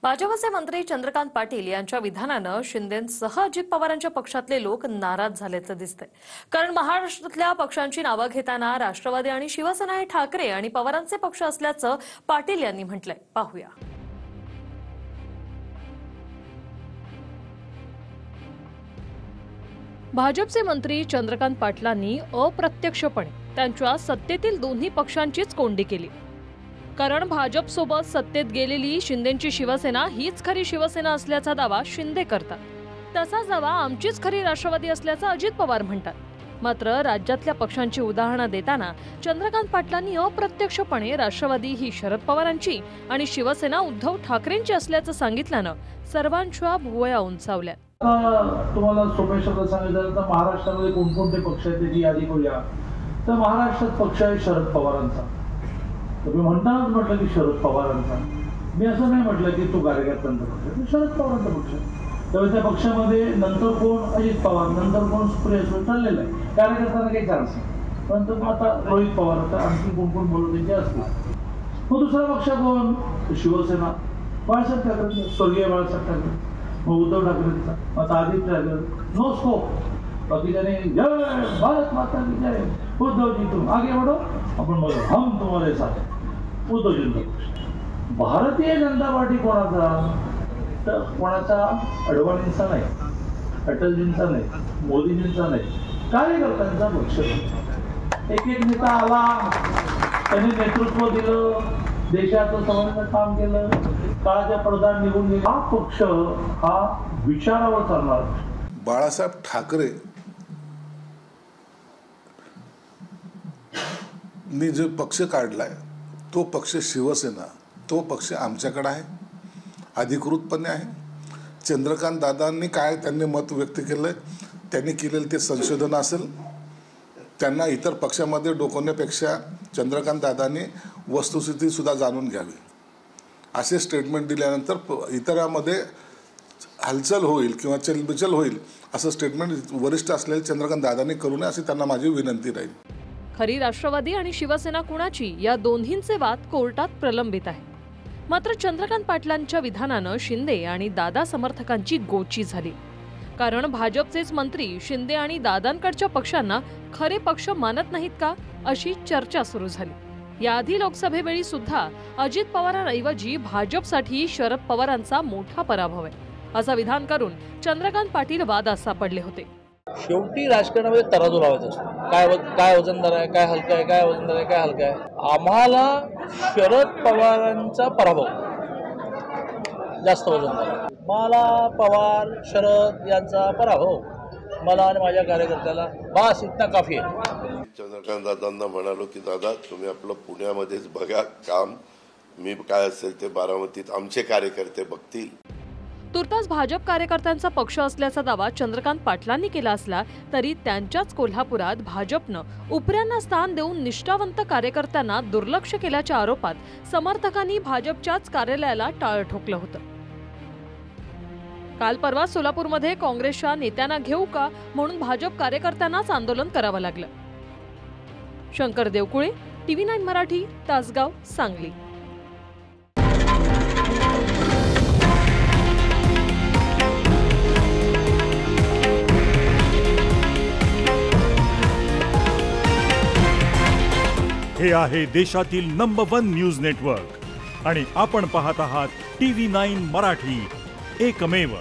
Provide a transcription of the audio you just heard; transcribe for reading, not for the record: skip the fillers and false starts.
भाजपचे मंत्री चंद्रकांत पाटील यांच्या विधानानं शिंदेंसह अजित पवारांच्या पक्षातले लोक नाराज झाल्याचं दिसतंय। कारण महाराष्ट्रातल्या पक्षांची नावं घेताना राष्ट्रवादी आणि शिवसेना हे ठाकरे आणि पवारांचे पक्ष असल्याचं पाटील यांनी म्हटलंय। पाहूया। भाजपचे मंत्री चंद्रकांत पाटलांनी अप्रत्यक्षपणे त्यांच्या सत्तेतील दोन्ही पक्षांचीच कोंडी केली। कारण भाजप सोबत सत्तेत गेलेली शिंदेंची शिवसेना हीच खरी शिवसेना असल्याचा दावा शिंदे करतात। तसाच दावा आमचीच खरी राष्ट्रवादी असल्याचं अजित पवार म्हणतात। मात्र राज्यातल्या पक्षांची उदाहरणं देताना चंद्रकांत पाटलांनी अप्रत्यक्षपणे राष्ट्रवादी ही शरद पवारांची आणि शिवसेना उद्धव ठाकरेंची असल्याचं सांगितल्यानं सर्वांच्या भुवया उंचावल्या। तुम्हाला सोप्या शब्दात सांगितलं तर महाराष्ट्रामध्ये कोणकोणते पक्ष आहेत त्याची यादी करूया। तर महाराष्ट्रात पक्ष आहे शरद पवारांचा। तुम्ही म्हणतानाच म्हटलं की शरद पवारांचा, मी असं नाही म्हटलं की तो कार्यकर्त्यांचा पक्ष, शरद पवारांचा पक्ष। तर त्या पक्षामध्ये नंतर कोण अजित पवार, नंतर कोण सुप्रिया सुळे चाललेलं आहे। कार्यकर्त्यांना काही चान्स नाही। नंतर मग आता रोहित पवार, आता आणखी कोण कोण बोलू त्यांचे असणार। मग दुसरा पक्ष कोण? शिवसेना, बाळासाहेब ठाकरे, स्वर्गीय बाळासाहेब ठाकरे, मग उद्धव ठाकरेंचा, आता आदित्य ठाकरे, नो स्कोप। बाकी जाने जय भारत माता की जय, उद्धव जी तुम आगे बढ़ो, अपन बोलो हम तुम्हारे साथ हैं। उद्धव जी। भारतीय जनता पार्टी कोणाचा? तर कोणाचा? अडवाणींचा नाही, अटलजींचा नाही, मोदीजींचा नाही, कार्यकर्त्यांचा पक्ष। एक एक नेता आला, त्यांनी नेतृत्व दिलं, देशाचं समन्वय काम केलं, काळाच्या पडद्याआड निघून गेला। हा पक्ष हा विचारावर चालणार। बाळासाहेब ठाकरे नी जो पक्ष काढलाय तो पक्ष शिवसेना, तो पक्ष आमच्याकडे आहे, अधिकृतपणे आहे। चंद्रकांत दादांनी काय त्यांनी मत व्यक्त केलंय, त्यांनी केलेलं ते संशोधन असेल। त्यांना इतर पक्षामध्ये डोकवण्यापेक्षा चंद्रकांत दादांनी वस्तुस्थिती सुद्धा जाणून घ्यावी। असे स्टेटमेंट दिल्यानंतर इतरांमध्ये हालचाल होईल किंवा चलबिचल होईल असं स्टेटमेंट वरिष्ठ असलेले चंद्रकांत दादांनी करू नये अशी त्यांना माझी विनंती राहील। खरी राष्ट्रवादी आणि शिवसेना कुणाची या दोन्हींचे वाद कोर्टात प्रलंबित आहे। मात्र चंद्रकांत पाटलांच्या विधानानं शिंदे आणि दादा समर्थकांची गोची झाली। कारण भाजपचेच मंत्री शिंदे आणि दादांकडच्या पक्षांना खरे पक्ष मानत नाहीत का अशी चर्चा सुरू झाली। याआधी लोकसभेवेळी सुद्धा अजित पवारांऐवजी भाजपसाठी शरद पवारांचा मोठा पराभव आहे असं विधान करून चंद्रकांत पाटील वादात सापडले होते। शेवटी राजकारणामध्ये तराजू लावायचा असतो। काय वजनदार आहे, काय हलका आहे, काय वजनदार आहे, काय हलका आहे। आम्हाला शरद पवारांचा पराभव जास्त वजनदार आहे। मला पवार शरद यांचा पराभव मला आणि माझ्या कार्यकर्त्याला बस इतना काफी आहे। चंद्रकांत दादांना म्हणालो की दादा तुम्ही आपलं पुण्यामध्येच बघा काम, मी काय असेल ते बारामतीत आमचे कार्यकर्ते बघतील। तुर्तास भाजप कार्यकर्त्यांचा पक्ष असल्याचा दावा चंद्रकांत पाटलांनी केला असला तरी त्यांच्याच कोल्हापुरात भाजपनं उपऱ्यांना स्थान देऊन निष्ठावंत कार्यकर्त्यांना दुर्लक्ष केल्याच्या आरोपात समर्थकांनी भाजपच्याच कार्यालयाला टाळं ठोकलं होतं। काल परवा सोलापूरमध्ये काँग्रेसच्या नेत्यांना घेऊ का म्हणून भाजप कार्यकर्त्यांनाच आंदोलन करावं लागलं। शंकर देवकुळे, TV9 मराठी, तासगाव, सांगली। हे आहे देशातील नंबर 1 न्यूज नेटवर्क आणि आपण पाहत आहात TV9 मराठी, एकमेव।